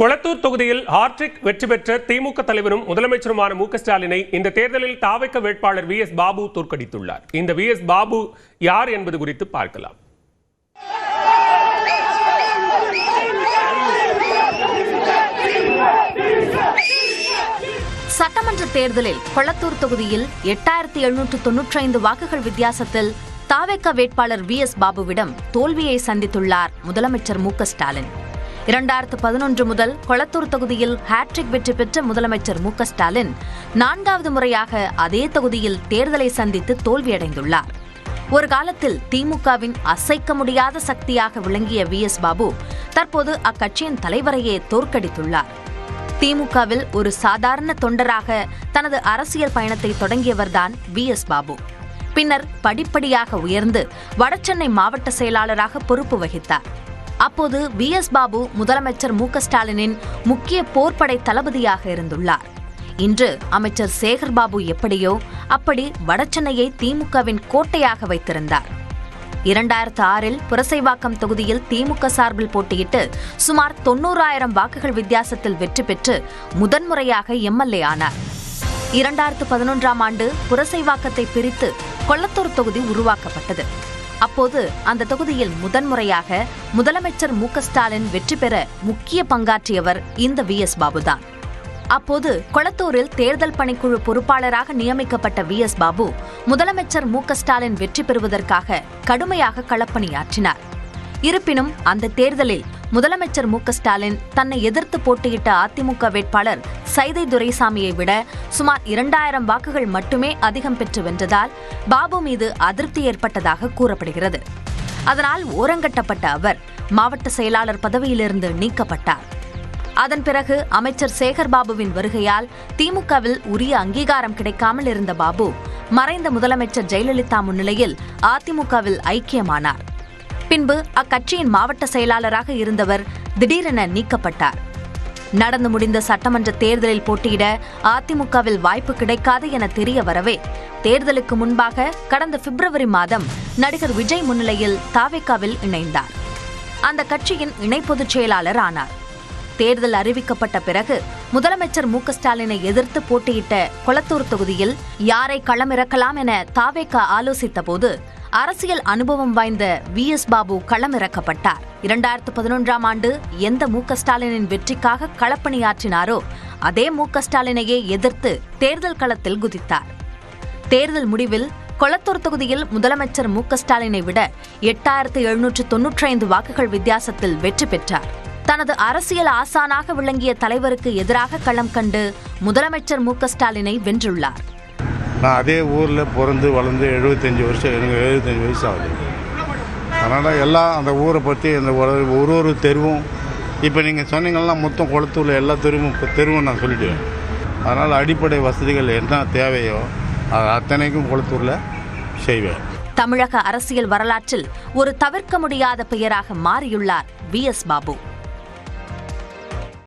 கொளத்தூர் தொகுதியில் ஹாட்ரிக் வெற்றி பெற்ற திமுக தலைவரும் முதலமைச்சருமான மு க ஸ்டாலினை இந்த தேர்தலில் தாவேக வேட்பாளர் வி.எஸ். பாபு தோற்கடித்துள்ளார். இந்த வி.எஸ். பாபு யார் என்பது குறித்து பார்க்கலாம். சட்டமன்ற தேர்தலில் கொளத்தூர் தொகுதியில் 8795 வாக்குகள் வித்தியாசத்தில் தாவேக வேட்பாளர் வி.எஸ். பாபுவிடம் தோல்வியை சந்தித்துள்ளார் முதலமைச்சர் மு க ஸ்டாலின். 2011 முதல் கொளத்தூர் தொகுதியில் ஹாட்ரிக் வெற்றி பெற்ற முதலமைச்சர் மு க ஸ்டாலின் 4வது முறையாக அதே தொகுதியில் தேர்தலை சந்தித்து தோல்வியடைந்துள்ளார். ஒரு காலத்தில் திமுகவின் அசைக்க முடியாத சக்தியாக விளங்கிய வி.எஸ். பாபு தற்போது அக்கட்சியின் தலைவரையே தோற்கடித்துள்ளார். திமுகவில் ஒரு சாதாரண தொண்டராக தனது அரசியல் பயணத்தை தொடங்கியவர்தான் வி.எஸ். பாபு. பின்னர் படிப்படியாக உயர்ந்து வடசென்னை மாவட்ட செயலாளராக பொறுப்பு வகித்தார். அப்போது வி.எஸ். பாபு முதலமைச்சர் மு க ஸ்டாலினின் முக்கிய போர்ப்படை தளபதியாக இருந்துள்ளார். இன்று அமைச்சர் சேகர் பாபு எப்படியோ அப்படி வடசென்னையை திமுகவின் கோட்டையாக வைத்திருந்தார். 2006இல் புரசைவாக்கம் தொகுதியில் திமுக சார்பில் போட்டியிட்டு சுமார் 90,000 வாக்குகள் வித்தியாசத்தில் வெற்றி பெற்று முதன்முறையாக எம்எல்ஏ ஆனார். 2011ஆம் ஆண்டு புரசைவாக்கத்தை பிரித்து கொளத்தூர் தொகுதி உருவாக்கப்பட்டது. அப்போது அந்த தொகுதியில் முதன்முறையாக முதலமைச்சர் மு க ஸ்டாலின் வெற்றி பெற முக்கிய பங்காற்றியவர் இந்த வி.எஸ். பாபுதான். அப்போது கொளத்தூரில் தேர்தல் பணிக்குழு பொறுப்பாளராக நியமிக்கப்பட்ட வி.எஸ். பாபு முதலமைச்சர் மு க ஸ்டாலின் வெற்றி பெறுவதற்காக கடுமையாக களப்பணியாற்றினார். இருப்பினும் அந்த தேர்தலில் முதலமைச்சர் மு க ஸ்டாலின் தன்னை எதிர்த்து போட்டியிட்ட அதிமுக வேட்பாளர் சைதை துரைசாமியை விட சுமார் 2000 வாக்குகள் மட்டுமே அதிகம் பெற்று வென்றதால் பாபு மீது அதிருப்தி ஏற்பட்டதாக கூறப்படுகிறது. அதனால் ஓரங்கட்டப்பட்ட அவர் மாவட்ட செயலாளர் பதவியிலிருந்து நீக்கப்பட்டார். அதன் பிறகு அமைச்சர் சேகர் பாபுவின் வருகையால் திமுகவில் உரிய அங்கீகாரம் கிடைக்காமல் இருந்த பாபு மறைந்த முதலமைச்சர் ஜெயலலிதா முன்னிலையில் அதிமுகவில் ஐக்கியமானார். பின்பு அக்கட்சியின் மாவட்ட செயலாளராக இருந்தவர் திடீரென நீக்கப்பட்டார். நடந்து முடிந்த சட்டமன்ற தேர்தலில் போட்டியிட அதிமுகவில் வாய்ப்பு கிடைக்காது என தெரிய வரவே தேர்தலுக்கு முன்பாக கடந்த பிப்ரவரி மாதம் நடிகர் விஜய் முன்னிலையில் தாவேகாவில் இணைந்தார். அந்த கட்சியின் இணை பொதுச் செயலாளர் ஆனார். தேர்தல் அறிவிக்கப்பட்ட பிறகு முதலமைச்சர் மு க ஸ்டாலினை எதிர்த்து போட்டியிட்ட கொளத்தூர் தொகுதியில் யாரை களமிறக்கலாம் என தாவேகா ஆலோசித்த போது அரசியல் அனுபவம் வாய்ந்த வி.எஸ். பாபு களமிறக்கப்பட்டார். 2011ஆம் ஆண்டு எந்த மு க ஸ்டாலினின் வெற்றிக்காக களப்பணியாற்றினாரோ அதே மு க ஸ்டாலினையே எதிர்த்து தேர்தல் களத்தில் குதித்தார். தேர்தல் முடிவில் கொளத்தூர் தொகுதியில் முதலமைச்சர் மு க ஸ்டாலினை விட 8795 வாக்குகள் வித்தியாசத்தில் வெற்றி பெற்றார். தனது அரசியல் ஆசானாக விளங்கிய தலைவருக்கு எதிராக களம் கண்டு முதலமைச்சர் மு க ஸ்டாலினை வென்றுள்ளார். நான் அதே ஊரில் பிறந்து வளர்ந்து 75 வருஷம், எனக்கு 75 வயசு ஆகுது. அதனால் எல்லாம் அந்த ஊரை பற்றி அந்த ஒரு தெருவும் இப்போ நீங்கள் சொன்னீங்கன்னா மொத்தம் கொளத்தூரில் எல்லா தெருவும் நான் சொல்லிவிடுவேன். அதனால் அடிப்படை வசதிகள் என்ன தேவையோ அது அத்தனைக்கும் கொளத்தூரில் செய்வேன். தமிழக அரசியல் வரலாற்றில் ஒரு தவிர்க்க முடியாத பெயராக மாறியுள்ளார் வி.எஸ். பாபு.